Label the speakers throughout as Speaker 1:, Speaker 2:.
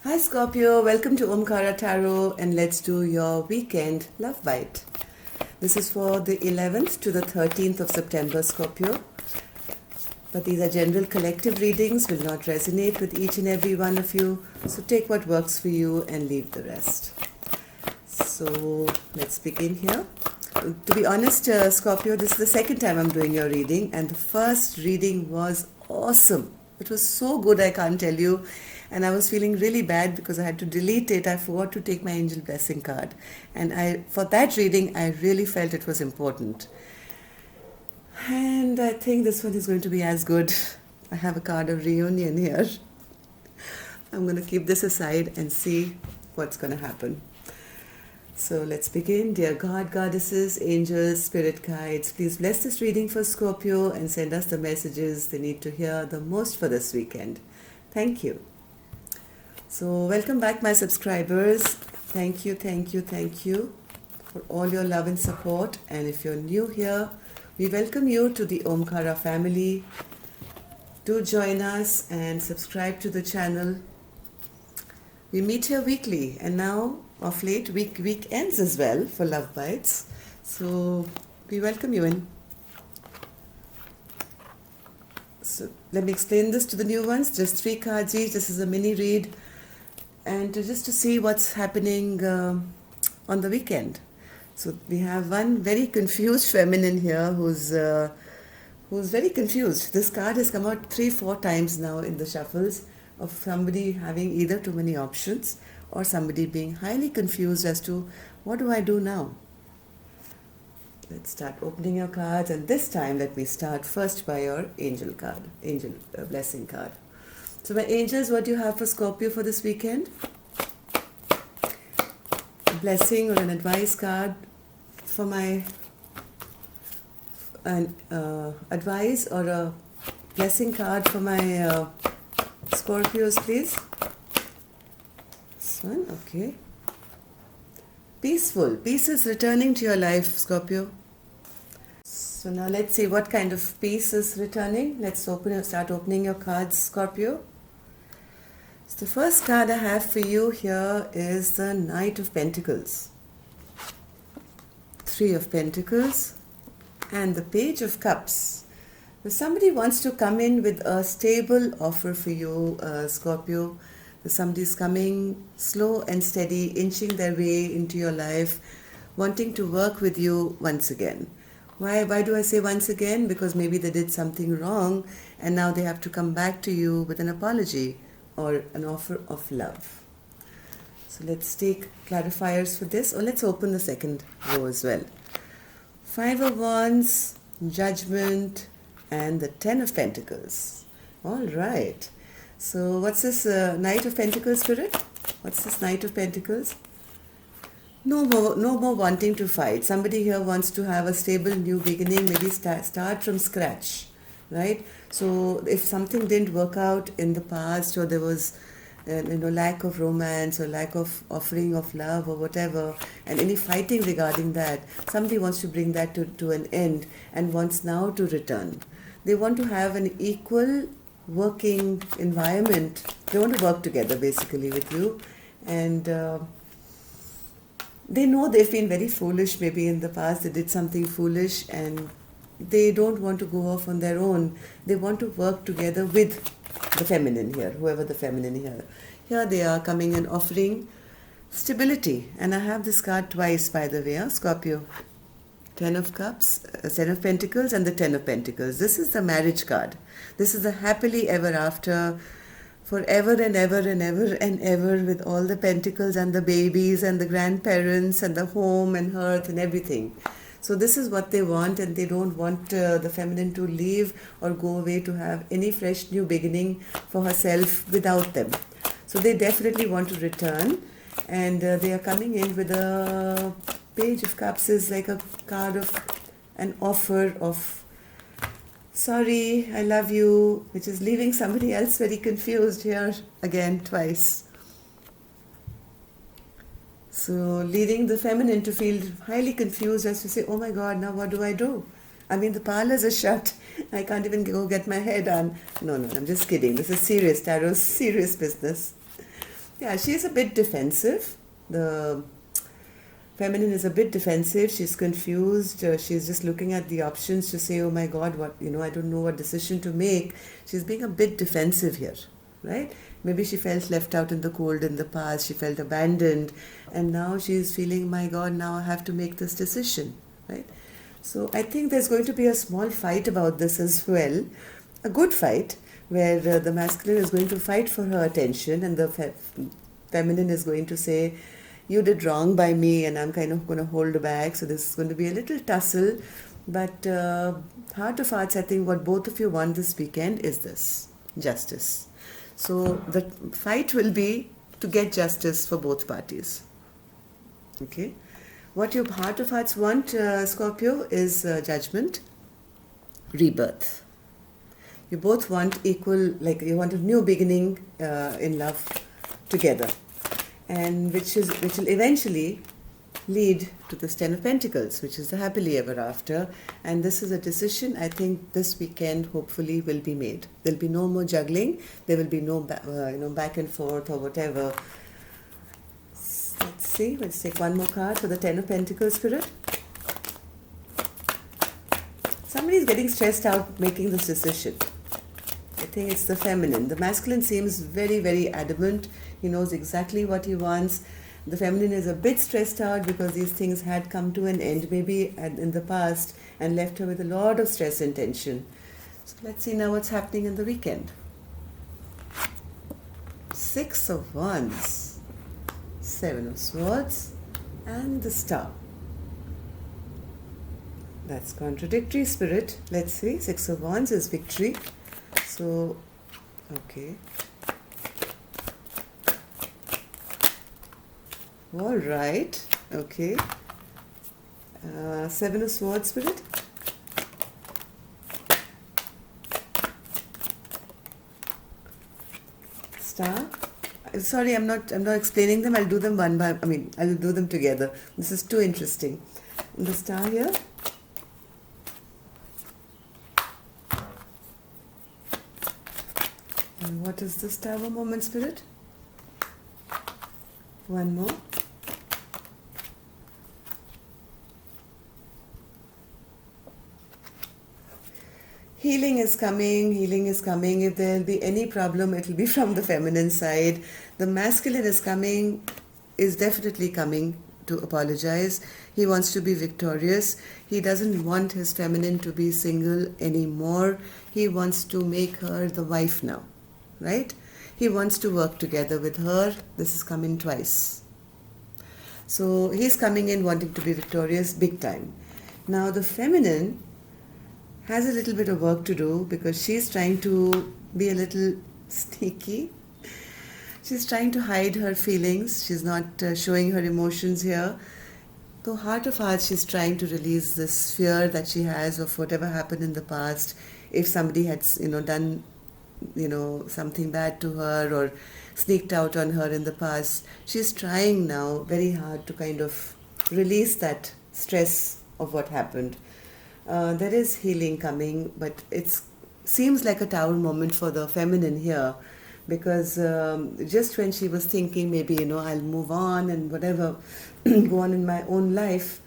Speaker 1: Hi Scorpio, welcome to Omkara Tarot and let's do your weekend love bite. This is for the 11th to the 13th of September, Scorpio. But these are general collective readings, will not resonate with each and every one of you. So take what works for you and leave the rest. So let's begin here. To be honest, Scorpio, this is the second time I'm doing your reading and the first reading was awesome. It was so good, I can't tell you. And I was feeling really bad because I had to delete it. I forgot to take my angel blessing card. And for that reading, I really felt it was important. And I think this one is going to be as good. I have a card of reunion here. I'm going to keep this aside and see what's going to happen. So let's begin. Dear God, goddesses, angels, spirit guides, please bless this reading for Scorpio and send us the messages they need to hear the most for this weekend. Thank you. So welcome back, my subscribers. Thank you for all your love and support. And if you're new here, we welcome you to the Omkara family. Do join us and subscribe to the channel. We meet here weekly and now of late weekends as well for Love Bites. So we welcome you in. So let me explain this to the new ones. Just 3 cards each. This is a mini read. And just to see what's happening on the weekend. So we have one very confused feminine here who's very confused. This card has come out 3-4 times now in the shuffles of somebody having either too many options or somebody being highly confused as to what do I do now. Let's start opening your cards, and this time let me start first by your angel card, angel blessing card. So my angels, what do you have for Scorpio for this weekend? A blessing or an advice card for my advice or a blessing card for my Scorpios, please. This one, okay. Peaceful. Peace is returning to your life, Scorpio. So now let's see what kind of peace is returning. Let's start opening your cards, Scorpio. So the first card I have for you here is the Knight of Pentacles, 3 of Pentacles, and the Page of Cups. If somebody wants to come in with a stable offer for you, Scorpio, somebody's coming slow and steady, inching their way into your life, wanting to work with you once again. Why do I say once again? Because maybe they did something wrong and now they have to come back to you with an apology or an offer of love. So let's take clarifiers for this, or let's open the second row as well. 5 of Wands, Judgment, and the 10 of Pentacles. All right. So what's this Knight of Pentacles, Spirit? What's this Knight of Pentacles? No more wanting to fight. Somebody here wants to have a stable new beginning, maybe start from scratch, right? So if something didn't work out in the past, or there was lack of romance or lack of offering of love or whatever, and any fighting regarding that, somebody wants to bring that to an end and wants now to return. They want to have an equal working environment. They want to work together basically with you, and they know they've been very foolish. Maybe in the past they did something foolish and they don't want to go off on their own. They want to work together with the feminine here, whoever the feminine here. Here they are coming and offering stability. And I have this card twice, by the way, Scorpio. 10 of Cups, 10 of Pentacles, and the 10 of Pentacles. This is the marriage card. This is the happily ever after, forever and ever and ever and ever, with all the pentacles and the babies and the grandparents and the home and hearth and everything. So this is what they want, and they don't want the feminine to leave or go away to have any fresh new beginning for herself without them. So they definitely want to return, and they are coming in with a Page of Cups is like a card of an offer of sorry, I love you, which is leaving somebody else very confused here again twice. So leading the feminine to feel highly confused as to say, oh my God, now what do I do? I mean, the parlors are shut. I can't even go get my hair done. No, I'm just kidding. This is serious, tarot, serious business. Yeah, she's a bit defensive. The feminine is a bit defensive. She's confused. She's just looking at the options to say, oh my God, what, I don't know what decision to make. She's being a bit defensive here, right? Maybe she felt left out in the cold in the past. She felt abandoned. And now she's feeling, my God, now I have to make this decision, right? So I think there's going to be a small fight about this as well. A good fight where the masculine is going to fight for her attention and the feminine is going to say, you did wrong by me and I'm kind of going to hold back. So this is going to be a little tussle. But heart of hearts, I think what both of you want this weekend is this, justice. So the fight will be to get justice for both parties. Okay? What your heart of hearts want, Scorpio, is judgment, rebirth. You both want equal, like you want a new beginning in love together, and which will eventually lead to this Ten of Pentacles, which is the happily ever after. And this is a decision I think this weekend hopefully will be made. There'll be no more juggling. There will be no back and forth or whatever. Let's see. Let's take one more card for the Ten of Pentacles, Spirit. Somebody is getting stressed out making this decision. I think it's the feminine. The masculine seems very, very adamant. He knows exactly what he wants. The feminine is a bit stressed out because these things had come to an end maybe in the past and left her with a lot of stress and tension. So let's see now what's happening in the weekend. 6 of Wands, 7 of Swords, and the Star. That's contradictory, Spirit. Let's see. 6 of Wands is victory. So, okay. All right. Okay. 7 of Swords, Spirit. Star. Sorry, I'm not explaining them. I'll do them I'll do them together. This is too interesting. The Star here. And what is this Tower moment, Spirit? One more. Healing is coming, healing is coming. If there will be any problem, it will be from the feminine side. The masculine is definitely coming to apologize. He wants to be victorious. He doesn't want his feminine to be single anymore. He wants to make her the wife now, right? He wants to work together with her. This is coming twice. So he's coming in wanting to be victorious big time. Now the feminine has a little bit of work to do because she's trying to be a little sneaky. She's trying to hide her feelings. She's not showing her emotions here. Though heart of hearts, she's trying to release this fear that she has of whatever happened in the past. If somebody had, done, something bad to her or sneaked out on her in the past, she's trying now very hard to kind of release that stress of what happened. There is healing coming, but it seems like a Tower moment for the feminine here, because just when she was thinking maybe, I'll move on and whatever, go on in my own life,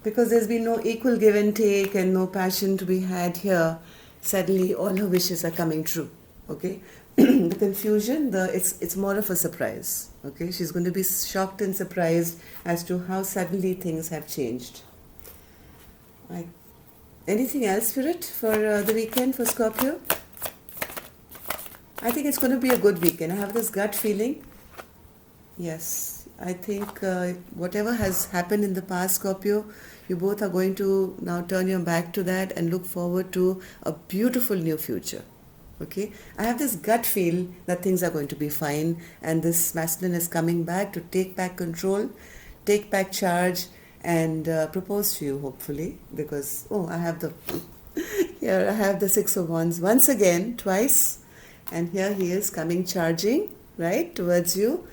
Speaker 1: because there's been no equal give and take and no passion to be had here, suddenly all her wishes are coming true, okay? The confusion, it's more of a surprise, okay? She's going to be shocked and surprised as to how suddenly things have changed. Anything else, Spirit, for the weekend for Scorpio? I think it's going to be a good weekend. I have this gut feeling. Yes, I think whatever has happened in the past, Scorpio, you both are going to now turn your back to that and look forward to a beautiful new future. Okay? I have this gut feel that things are going to be fine, and this masculine is coming back to take back control, take back charge, and propose to you, hopefully, because I have the 6 of Wands once again, twice, and here he is coming charging right towards you.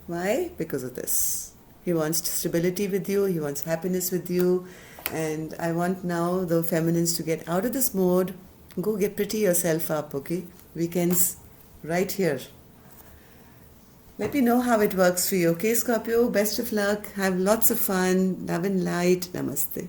Speaker 1: Why? Because of this. He wants stability with you, he wants happiness with you, and I want now the feminines to get out of this mode. Go get pretty yourself up, okay? Weekends right here. Let me know how it works for you. Okay, Scorpio, best of luck. Have lots of fun. Love and light. Namaste.